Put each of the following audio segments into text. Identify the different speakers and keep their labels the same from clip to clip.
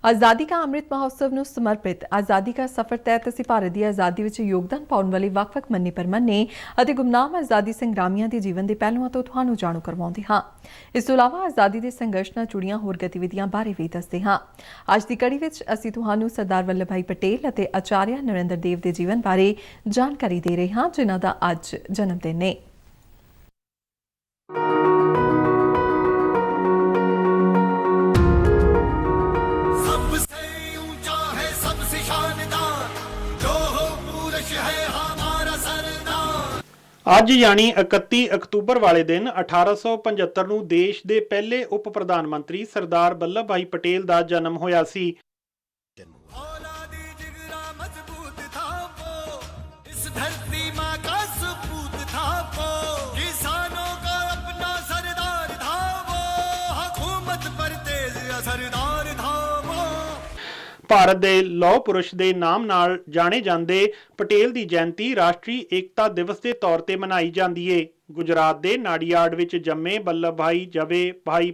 Speaker 1: आज़ादी का अमृत महोत्सव ਨੂੰ ਸਮਰਪਿਤ आज़ादी का सफर तहत ਅਸੀਂ ਭਾਰਤ ਦੀ ਆਜ਼ਾਦੀ ਵਿੱਚ ਯੋਗਦਾਨ ਪਾਉਣ ਵਾਲੇ ਵੱਖ-ਵੱਖ ਮੰਨੇ ਪਰਮੰਨੇ ਅਤੇ ਗੁਮਨਾਮ ਆਜ਼ਾਦੀ ਸੰਗਰਾਮੀਆਂ ਦੇ ਜੀਵਨ ਦੇ ਪਹਿਲੂਆਂ ਤੋਂ ਤੁਹਾਨੂੰ ਜਾਣੂ ਕਰਵਾਉਂਦੇ ਹਾਂ। ਇਸ ਤੋਂ ਇਲਾਵਾ ਆਜ਼ਾਦੀ ਦੇ ਸੰਘਰਸ਼ ਨਾਲ ਜੁੜੀਆਂ ਹੋਰ ਗਤੀਵਿਧੀਆਂ ਬਾਰੇ ਵੀ ਦੱਸਦੇ ਹਾਂ। ਅੱਜ ਦੀ ਕੜੀ ਵਿੱਚ ਅਸੀਂ ਤੁਹਾਨੂੰ ਸਰਦਾਰ ਵੱਲਭ ਭਾਈ ਪਟੇਲ ਅਤੇ ਆਚਾਰਿਆ ਨਰਿੰਦਰ ਦੇਵ ਦੇ ਜੀਵਨ ਬਾਰੇ ਜਾਣਕਾਰੀ ਦੇ ਰਹੇ ਹਾਂ, ਜਿਨ੍ਹਾਂ ਦਾ ਅੱਜ ਜਨਮ ਦਿਨ ਹੈ।
Speaker 2: ਅੱਜ ਯਾਨੀ 31 ਅਕਤੂਬਰ ਵਾਲੇ ਦਿਨ 1875 ਨੂੰ ਦੇਸ਼ ਦੇ ਪਹਿਲੇ ਉਪ ਪ੍ਰਧਾਨ ਮੰਤਰੀ ਸਰਦਾਰ ਵੱਲਭ ਭਾਈ ਪਟੇਲ ਦਾ ਜਨਮ ਹੋਇਆ ਸੀ। ਭਾਰਤ ਦੇ ਲੌਹ ਪੁਰਸ਼ ਦੇ ਨਾਮ ਨਾਲ ਜਾਣੇ ਜਾਂਦੇ ਪਟੇਲ ਦੀ ਜਯੰਤੀ ਰਾਸ਼ਟਰੀ ਏਕਤਾ ਦਿਵਸ ਦੇ ਤੌਰ ਤੇ ਮਨਾਈ ਜਾਂਦੀ ਏ। ਗੁਜਰਾਤ ਦੇ ਨਾਡੀਆਡ ਵਿੱਚ ਜੰਮੇ ਵੱਲਭ ਭਾਈ ਜਵੇ ਭਾਈ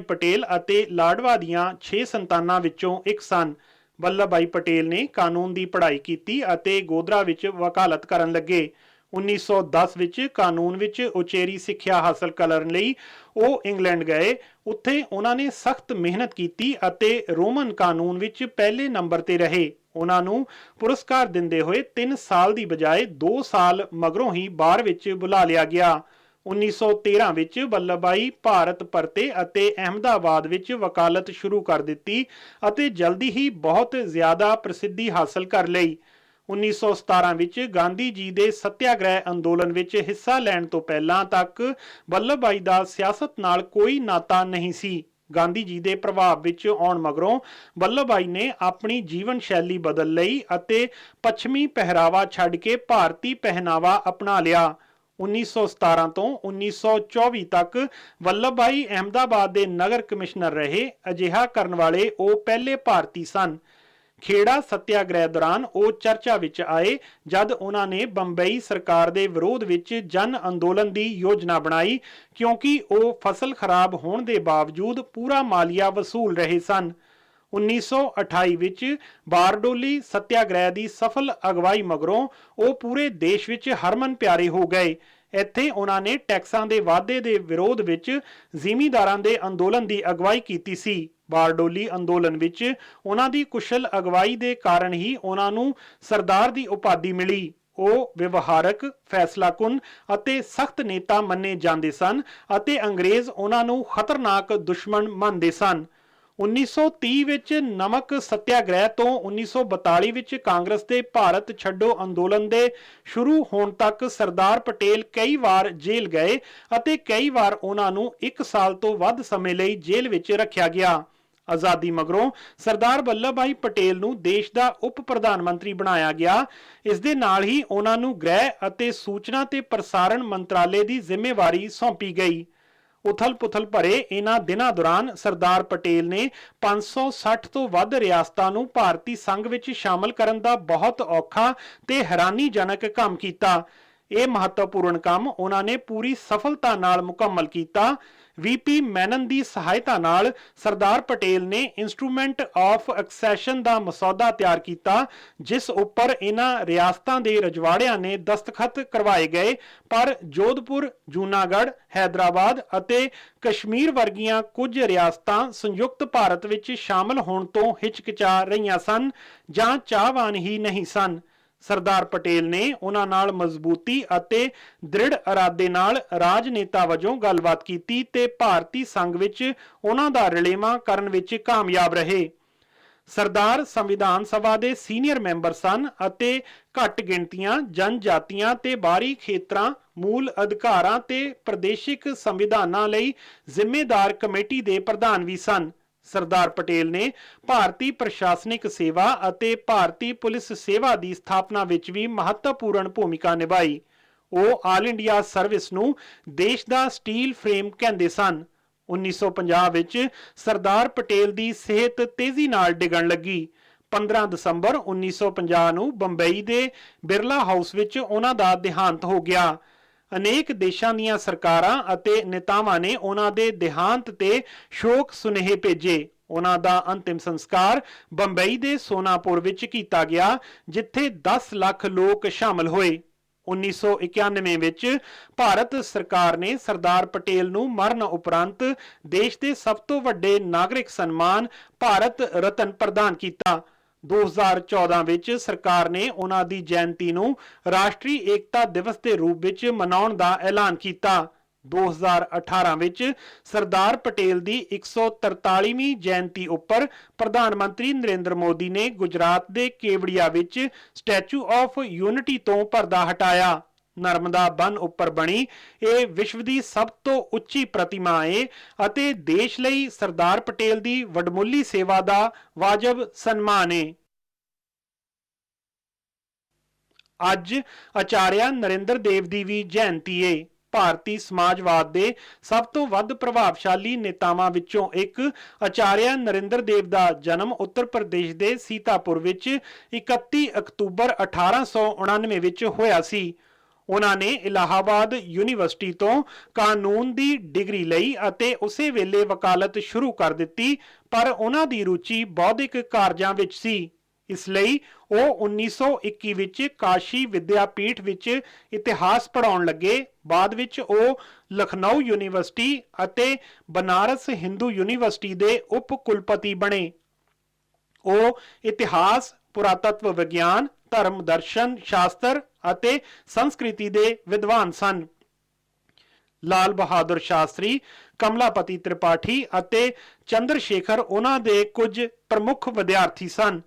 Speaker 2: ਪਟੇਲ ਅਤੇ ਲਾਡਵਾ ਦੀਆਂ 6 ਸੰਤਾਨਾਂ ਵਿੱਚੋਂ ਇੱਕ ਸਨ। ਵੱਲਭ ਭਾਈ ਪਟੇਲ ਨੇ ਕਾਨੂੰਨ ਦੀ ਪੜ੍ਹਾਈ ਕੀਤੀ ਅਤੇ ਗੋਧਰਾ ਵਿੱਚ ਵਕਾਲਤ ਕਰਨ ਲੱਗੇ। 1910 ਵਿੱਚ ਕਾਨੂੰਨ ਵਿੱਚ ਉਚੇਰੀ ਸਿੱਖਿਆ ਹਾਸਲ ਕਰਨ ਲਈ ਉਹ ਇੰਗਲੈਂਡ ਗਏ। ਉੱਥੇ ਉਹਨਾਂ ਨੇ ਸਖਤ ਮਿਹਨਤ ਕੀਤੀ ਅਤੇ ਰੋਮਨ ਕਾਨੂੰਨ ਵਿੱਚ ਪਹਿਲੇ ਨੰਬਰ ਤੇ ਰਹੇ। ਉਹਨਾਂ ਨੂੰ ਪੁਰਸਕਾਰ ਦਿੰਦੇ ਹੋਏ 3 ਸਾਲ ਦੀ ਬਜਾਏ 2 ਸਾਲ ਮਗਰੋਂ ਹੀ ਬਾਰ ਵਿੱਚ ਬੁਲਾ ਲਿਆ ਗਿਆ। 1913 ਵਿੱਚ ਵੱਲਭ ਭਾਈ ਭਾਰਤ ਪਰਤੇ ਅਤੇ ਅਹਿਮਦਾਬਾਦ ਵਿੱਚ ਵਕਾਲਤ ਸ਼ੁਰੂ ਕਰ ਦਿੱਤੀ ਅਤੇ ਜਲਦੀ ਹੀ ਬਹੁਤ ਜ਼ਿਆਦਾ ਪ੍ਰਸਿੱਧੀ ਹਾਸਲ ਕਰ ਲਈ। 1917 ਵਿੱਚ ਗਾਂਧੀ ਜੀ ਦੇ ਸੱਤਿਆਗ੍ਰਹਿ ਅੰਦੋਲਨ ਵਿੱਚ ਹਿੱਸਾ ਲੈਣ ਤੋਂ ਪਹਿਲਾਂ ਤੱਕ ਵੱਲਭ ਭਾਈ ਦਾ ਸਿਆਸਤ ਨਾਲ ਕੋਈ ਨਾਤਾ ਨਹੀਂ ਸੀ। ਗਾਂਧੀ ਜੀ ਦੇ ਪ੍ਰਭਾਵ ਵਿੱਚ ਆਉਣ ਮਗਰੋਂ ਵੱਲਭ ਭਾਈ ਨੇ ਆਪਣੀ ਜੀਵਨ ਸ਼ੈਲੀ ਬਦਲ ਲਈ ਅਤੇ ਪੱਛਮੀ ਪਹਿਰਾਵਾ ਛੱਡ ਕੇ ਭਾਰਤੀ ਪਹਿਨਾਵਾ ਅਪਣਾ ਲਿਆ। 1917 ਤੋਂ 1924 ਤੱਕ ਵੱਲਭ ਭਾਈ ਅਹਿਮਦਾਬਾਦ ਦੇ ਨਗਰ ਕਮਿਸ਼ਨਰ ਰਹੇ। ਅਜਿਹਾ ਕਰਨ ਵਾਲੇ ਉਹ ਪਹਿਲੇ ਭਾਰਤੀ ਸਨ। ਖੇੜਾ ਸੱਤਿਆਗ੍ਰਹਿ ਦੌਰਾਨ ਉਹ ਚਰਚਾ ਵਿੱਚ ਆਏ ਜਦ ਉਹਨਾਂ ਨੇ ਬੰਬਈ ਸਰਕਾਰ ਦੇ ਵਿਰੋਧ ਵਿੱਚ ਜਨ ਅੰਦੋਲਨ ਦੀ ਯੋਜਨਾ ਬਣਾਈ, ਕਿਉਂਕਿ ਉਹ ਫਸਲ ਖਰਾਬ ਹੋਣ ਦੇ ਬਾਵਜੂਦ ਪੂਰਾ ਮਾਲੀਆ ਵਸੂਲ ਰਹੇ ਸਨ। 1928 ਵਿੱਚ ਬਾਰਡੋਲੀ ਸੱਤਿਆਗ੍ਰਹਿ ਦੀ ਸਫਲ ਅਗਵਾਈ ਮਗਰੋਂ ਉਹ ਪੂਰੇ ਦੇਸ਼ ਵਿੱਚ ਹਰਮਨ ਪਿਆਰੇ ਹੋ ਗਏ। ਇੱਥੇ ਉਹਨਾਂ ਨੇ ਟੈਕਸਾਂ ਦੇ ਵਾਧੇ ਦੇ ਵਿਰੋਧ ਵਿੱਚ ਜ਼ਿਮੀਂਦਾਰਾਂ ਦੇ ਅੰਦੋਲਨ ਦੀ ਅਗਵਾਈ ਕੀਤੀ ਸੀ। ਬਾਰਡੋਲੀ ਅੰਦੋਲਨ ਵਿੱਚ ਉਹਨਾਂ ਦੀ ਕੁਸ਼ਲ ਅਗਵਾਈ ਦੇ ਕਾਰਨ ਹੀ ਉਹਨਾਂ ਨੂੰ ਸਰਦਾਰ ਦੀ ਉਪਾਧੀ ਮਿਲੀ। ਉਹ ਵਿਵਹਾਰਕ, ਫੈਸਲਾਕੁਨ ਅਤੇ ਸਖਤ ਨੇਤਾ ਮੰਨੇ ਜਾਂਦੇ ਸਨ ਅਤੇ ਅੰਗਰੇਜ਼ ਉਹਨਾਂ ਨੂੰ ਖਤਰਨਾਕ ਦੁਸ਼ਮਣ ਮੰਨਦੇ ਸਨ। 1930 ਵਿੱਚ ਨਮਕ ਸੱਤਿਆਗ੍ਰਹਿ ਤੋਂ 1942 ਵਿੱਚ ਕਾਂਗਰਸ ਦੇ ਭਾਰਤ ਛੱਡੋ ਅੰਦੋਲਨ ਦੇ ਸ਼ੁਰੂ ਹੋਣ ਤੱਕ ਸਰਦਾਰ ਪਟੇਲ ਕਈ ਵਾਰ ਜੇਲ੍ਹ ਗਏ ਅਤੇ ਕਈ ਵਾਰ ਉਹਨਾਂ ਨੂੰ 1 ਸਾਲ ਤੋਂ ਵੱਧ ਸਮੇਂ ਲਈ ਜੇਲ੍ਹ ਵਿੱਚ ਰੱਖਿਆ ਗਿਆ। ਆਜ਼ਾਦੀ ਮਗਰੋਂ ਸਰਦਾਰ ਵੱਲਭ ਭਾਈ ਪਟੇਲ ਨੂੰ ਦੇਸ਼ ਦਾ ਉਪ ਪ੍ਰਧਾਨ ਮੰਤਰੀ ਬਣਾਇਆ ਗਿਆ। ਇਸ ਦੇ ਨਾਲ ਹੀ ਉਹਨਾਂ ਨੂੰ ਗ੍ਰਹਿ ਅਤੇ ਸੂਚਨਾ ਤੇ ਪ੍ਰਸਾਰਣ ਮੰਤਰਾਲੇ ਦੀ ਜ਼ਿੰਮੇਵਾਰੀ ਸੌਂਪੀ ਗਈ। ਉਥਲ-ਪੁਥਲ ਭਰੇ ਇਹਨਾਂ ਦਿਨਾਂ ਦੌਰਾਨ ਸਰਦਾਰ ਪਟੇਲ ਨੇ 560 ਤੋਂ ਵੱਧ ਰਿਆਸਤਾਂ ਨੂੰ ਭਾਰਤੀ ਸੰਘ ਵਿੱਚ ਸ਼ਾਮਲ ਕਰਨ ਦਾ ਬਹੁਤ ਔਖਾ ਤੇ ਹੈਰਾਨੀਜਨਕ ਕੰਮ ਕੀਤਾ। ਇਹ ਮਹੱਤਵਪੂਰਨ ਕੰਮ ਉਹਨਾਂ ਨੇ ਪੂਰੀ ਸਫਲਤਾ ਨਾਲ ਮੁਕੰਮਲ ਕੀਤਾ। ਵੀਪੀ ਮੈਨਨ ਦੀ ਸਹਾਇਤਾ ਨਾਲ ਸਰਦਾਰ ਪਟੇਲ ਨੇ ਇੰਸਟਰੂਮੈਂਟ ਆਫ ਐਕਸੈਸ਼ਨ ਦਾ ਮਸੌਦਾ ਤਿਆਰ ਕੀਤਾ, ਜਿਸ ਉੱਪਰ ਇਹਨਾਂ ਰਿਆਸਤਾਂ ਦੇ ਰਜਵਾੜਿਆਂ ਨੇ ਦਸਤਖਤ ਕਰਵਾਏ ਗਏ, ਪਰ ਜੋਧਪੁਰ, ਜੂਨਾਗੜ੍ਹ, ਹੈਦਰਾਬਾਦ ਅਤੇ ਕਸ਼ਮੀਰ ਵਰਗੀਆਂ ਕੁਝ ਰਿਆਸਤਾਂ ਸੰਯੁਕਤ ਭਾਰਤ ਵਿੱਚ ਸ਼ਾਮਲ ਹੋਣ ਤੋਂ ਹਿਚਕਿਚਾ ਰਹੀਆਂ ਸਨ ਜਾਂ ਚਾਹਵਾਨ ਹੀ ਨਹੀਂ ਸਨ। ਸਰਦਾਰ ਪਟੇਲ ਨੇ ਉਹਨਾਂ ਨਾਲ ਮਜ਼ਬੂਤੀ ਅਤੇ ਦ੍ਰਿੜ ਇਰਾਦੇ ਨਾਲ ਰਾਜਨੇਤਾ ਵਜੋਂ ਗੱਲਬਾਤ ਕੀਤੀ ਤੇ ਭਾਰਤੀ ਸੰਘ ਵਿੱਚ ਉਹਨਾਂ ਦਾ ਰਲੇਵਾਂ ਕਰਨ ਵਿੱਚ ਕਾਮਯਾਬ ਰਹੇ। ਸਰਦਾਰ ਸੰਵਿਧਾਨ ਸਭਾ ਦੇ ਸੀਨੀਅਰ ਮੈਂਬਰ ਸਨ ਅਤੇ ਘੱਟ ਗਿਣਤੀਆਂ, ਜਨਜਾਤੀਆਂ ਤੇ ਬਾਹਰੀ ਖੇਤਰਾਂ, ਮੂਲ ਅਧਿਕਾਰਾਂ ਤੇ ਪ੍ਰਦੇਸ਼ਿਕ ਸੰਵਿਧਾਨਾਂ ਲਈ ਜ਼ਿੰਮੇਦਾਰ ਕਮੇਟੀ ਦੇ ਪ੍ਰਧਾਨ ਵੀ ਸਨ। ਸਰਦਾਰ ਪਟੇਲ ਨੇ ਭਾਰਤੀ ਪ੍ਰਸ਼ਾਸਨਿਕ ਸੇਵਾ ਅਤੇ ਭਾਰਤੀ ਪੁਲਿਸ ਸੇਵਾ ਦੀ ਸਥਾਪਨਾ ਵਿੱਚ ਵੀ ਮਹੱਤਵਪੂਰਨ ਭੂਮਿਕਾ ਨਿਭਾਈ। ਉਹ ਆਲ ਇੰਡੀਆ ਸਰਵਿਸ ਨੂੰ ਦੇਸ਼ ਦਾ ਸਟੀਲ ਫਰੇਮ ਕਹਿੰਦੇ ਸਨ। 1950 ਵਿੱਚ ਸਰਦਾਰ ਪਟੇਲ ਦੀ ਸਿਹਤ ਤੇਜ਼ੀ ਨਾਲ ਡਿੱਗਣ ਲੱਗੀ। 15 ਦਸੰਬਰ 1950 ਨੂੰ ਬੰਬਈ ਦੇ ਬਿਰਲਾ ਹਾਊਸ ਵਿੱਚ ਉਹਨਾਂ ਦਾ ਦੇਹਾਂਤ ਹੋ ਗਿਆ। ਅਨੇਕ ਦੇਸ਼ਾਂ ਦੀਆਂ ਸਰਕਾਰਾਂ ਅਤੇ ਨੇਤਾਵਾਂ ਨੇ ਉਹਨਾਂ ਦੇ ਦੇਹਾਂਤ ਤੇ ਸ਼ੋਕ ਸੁਨੇਹੇ ਭੇਜੇ। ਉਹਨਾਂ ਦਾ ਅੰਤਿਮ ਸੰਸਕਾਰ ਬੰਬਈ ਦੇ ਸੋਨਾਪੁਰ ਵਿੱਚ ਕੀਤਾ ਗਿਆ, ਜਿੱਥੇ 10 ਲੱਖ ਲੋਕ ਸ਼ਾਮਲ ਹੋਏ। 1991 ਵਿੱਚ ਭਾਰਤ ਸਰਕਾਰ ਨੇ ਸਰਦਾਰ ਪਟੇਲ ਨੂੰ ਮਰਨ ਉਪਰੰਤ ਦੇਸ਼ ਦੇ ਸਭ ਤੋਂ ਵੱਡੇ ਨਾਗਰਿਕ ਸਨਮਾਨ ਭਾਰਤ ਰਤਨ ਪ੍ਰਦਾਨ ਕੀਤਾ। 2014 ਵਿੱਚ ਸਰਕਾਰ ਨੇ ਉਹਨਾਂ ਦੀ ਜਯੰਤੀ ਨੂੰ ਰਾਸ਼ਟਰੀ ਏਕਤਾ ਦਿਵਸ ਦੇ ਰੂਪ ਵਿੱਚ ਮਨਾਉਣ ਦਾ ਐਲਾਨ ਕੀਤਾ। 2018 ਵਿੱਚ ਸਰਦਾਰ ਪਟੇਲ ਦੀ 143ਵੀਂ ਜਯੰਤੀ ਉੱਪਰ ਪ੍ਰਧਾਨ ਮੰਤਰੀ ਨਰਿੰਦਰ ਮੋਦੀ ਨੇ ਗੁਜਰਾਤ ਦੇ ਕੇਵੜੀਆ ਵਿੱਚ ਸਟੈਚੂ ਆਫ ਯੂਨਿਟੀ ਤੋਂ ਪਰਦਾ ਹਟਾਇਆ। ਨਰਮਦਾ ਬੰਨ ਉੱਪਰ ਬਣੀ ਇਹ ਵਿਸ਼ਵ ਦੀ ਸਭ ਤੋਂ ਉੱਚੀ ਪ੍ਰਤਿਮਾ ਹੈ ਅਤੇ ਦੇਸ਼ ਲਈ ਸਰਦਾਰ ਪਟੇਲ ਦੀ ਵਡਮੁੱਲੀ ਸੇਵਾ ਦਾ ਵਾਜਬ ਸਨਮਾਨ ਹੈ। ਅੱਜ ਆਚਾਰਿਆ ਨਰਿੰਦਰ ਦੇਵ ਦੀ ਵੀ ਜਯੰਤੀ ਹੈ। ਭਾਰਤੀ ਸਮਾਜਵਾਦ ਦੇ ਸਭ ਤੋਂ ਵੱਧ ਪ੍ਰਭਾਵਸ਼ਾਲੀ ਨੇਤਾਵਾਂ ਵਿੱਚੋਂ ਇੱਕ ਆਚਾਰਿਆ ਨਰਿੰਦਰ ਦੇਵ ਦਾ ਜਨਮ ਉੱਤਰ ਪ੍ਰਦੇਸ਼ ਦੇ ਸੀਤਾਪੁਰ ਵਿੱਚ 31 ਅਕਤੂਬਰ 1899 ਵਿੱਚ ਹੋਇਆ ਸੀ। ਉਹਨਾਂ ਨੇ ਇਲਾਹਾਬਾਦ ਯੂਨੀਵਰਸਿਟੀ ਤੋਂ ਕਾਨੂੰਨ ਦੀ ਡਿਗਰੀ ਲਈ ਅਤੇ ਉਸੇ ਵੇਲੇ ਵਕਾਲਤ ਸ਼ੁਰੂ ਕਰ ਦਿੱਤੀ, ਪਰ ਉਹਨਾਂ ਦੀ ਰੁਚੀ ਬੌਧਿਕ ਕਾਰਜਾਂ ਵਿੱਚ ਸੀ। ਇਸ ਲਈ ਉਹ 1921 ਵਿੱਚ ਕਾਸ਼ੀ ਵਿਦਿਆਪੀਠ ਵਿੱਚ ਇਤਿਹਾਸ ਪੜ੍ਹਾਉਣ ਲੱਗੇ। ਬਾਅਦ ਵਿੱਚ ਉਹ ਲਖਨਊ ਯੂਨੀਵਰਸਿਟੀ ਅਤੇ ਬਨਾਰਸ ਹਿੰਦੂ ਯੂਨੀਵਰਸਿਟੀ ਦੇ ਉਪ ਕੁਲਪਤੀ ਬਣੇ। ਉਹ ਇਤਿਹਾਸ, ਪੁਰਾਤੱਤਵ ਵਿਗਿਆਨ, ਧਰਮ ਦਰਸ਼ਨ ਸ਼ਾਸਤਰ ਅਤੇ ਸੰਸਕ੍ਰਿਤੀ ਦੇ ਵਿਦਵਾਨ ਸਨ। ਲਾਲ ਬਹਾਦਰ ਸ਼ਾਸਤਰੀ, ਕਮਲਾਪਤੀ ਤ੍ਰਿਪਾਠੀ ਅਤੇ ਚੰਦਰ ਸ਼ੇਖਰ ਉਹਨਾਂ ਦੇ ਕੁਝ ਪ੍ਰਮੁੱਖ ਵਿਦਿਆਰਥੀ ਸਨ।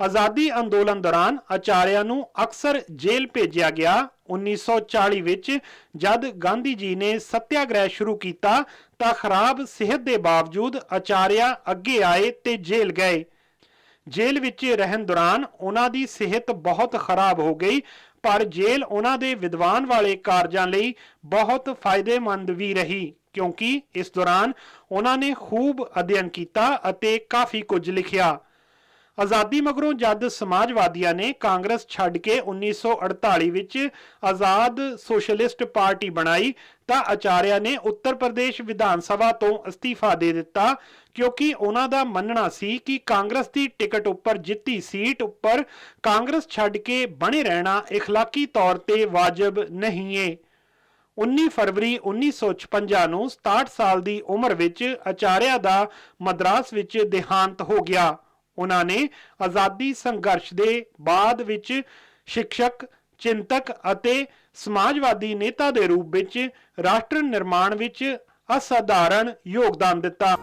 Speaker 2: ਆਜ਼ਾਦੀ ਅੰਦੋਲਨ ਦੌਰਾਨ ਆਚਾਰਿਆ ਨੂੰ ਅਕਸਰ ਜੇਲ੍ਹ ਭੇਜਿਆ ਗਿਆ। 1940 ਵਿੱਚ ਜਦ ਗਾਂਧੀ ਜੀ ਨੇ ਸੱਤਿਆਗ੍ਰਹਿ ਸ਼ੁਰੂ ਕੀਤਾ ਤਾਂ ਖਰਾਬ ਸਿਹਤ ਦੇ ਬਾਵਜੂਦ ਆਚਾਰਿਆ ਅੱਗੇ ਆਏ ਤੇ ਜੇਲ੍ਹ ਗਏ। ਜੇਲ੍ਹ ਵਿੱਚ ਰਹਿਣ ਦੌਰਾਨ ਉਹਨਾਂ ਦੀ ਸਿਹਤ ਬਹੁਤ ਖਰਾਬ ਹੋ ਗਈ, ਪਰ ਜੇਲ੍ਹ ਉਹਨਾਂ ਦੇ ਵਿਦਵਾਨ ਵਾਲੇ ਕਾਰਜਾਂ ਲਈ ਬਹੁਤ ਫਾਇਦੇਮੰਦ ਵੀ ਰਹੀ, ਕਿਉਂਕਿ ਇਸ ਦੌਰਾਨ ਉਹਨਾਂ ਨੇ ਖੂਬ ਅਧਿਐਨ ਕੀਤਾ ਅਤੇ ਕਾਫੀ ਕੁਝ ਲਿਖਿਆ। ਆਜ਼ਾਦੀ ਮਗਰੋਂ ਜਦ ਸਮਾਜਵਾਦੀਆਂ ਨੇ ਕਾਂਗਰਸ ਛੱਡ ਕੇ 1948 ਵਿੱਚ ਆਜ਼ਾਦ ਸੋਸ਼ਲਿਸਟ ਪਾਰਟੀ ਬਣਾਈ ਤਾਂ ਆਚਾਰਿਆ ਨੇ ਉੱਤਰ ਪ੍ਰਦੇਸ਼ ਵਿਧਾਨ ਸਭਾ ਤੋਂ ਅਸਤੀਫਾ ਦੇ ਦਿੱਤਾ, ਕਿਉਂਕਿ ਉਹਨਾਂ ਦਾ ਮੰਨਣਾ ਸੀ ਕਿ ਕਾਂਗਰਸ ਦੀ ਟਿਕਟ ਉੱਪਰ ਜਿੱਤੀ ਸੀਟ ਉੱਪਰ ਕਾਂਗਰਸ ਛੱਡ ਕੇ ਬਣੇ ਰਹਿਣਾ ਇਖਲਾਕੀ ਤੌਰ ਤੇ ਵਾਜਬ ਨਹੀਂ ਹੈ। 19 ਫਰਵਰੀ 1956 ਨੂੰ 67 ਸਾਲ ਦੀ ਉਮਰ ਵਿੱਚ ਆਚਾਰਿਆ ਦਾ ਮਦਰਾਸ ਵਿੱਚ ਦੇਹਾਂਤ ਹੋ ਗਿਆ। ਉਹਨਾਂ ਨੇ ਆਜ਼ਾਦੀ ਸੰਘਰਸ਼ ਦੇ ਬਾਅਦ ਵਿੱਚ ਸ਼ਿਕਸ਼ਕ, ਚਿੰਤਕ ਅਤੇ ਸਮਾਜਵਾਦੀ ਨੇਤਾ ਦੇ ਰੂਪ ਵਿੱਚ ਰਾਸ਼ਟਰ ਨਿਰਮਾਣ ਵਿੱਚ ਅਸਾਧਾਰਨ ਯੋਗਦਾਨ ਦਿੱਤਾ।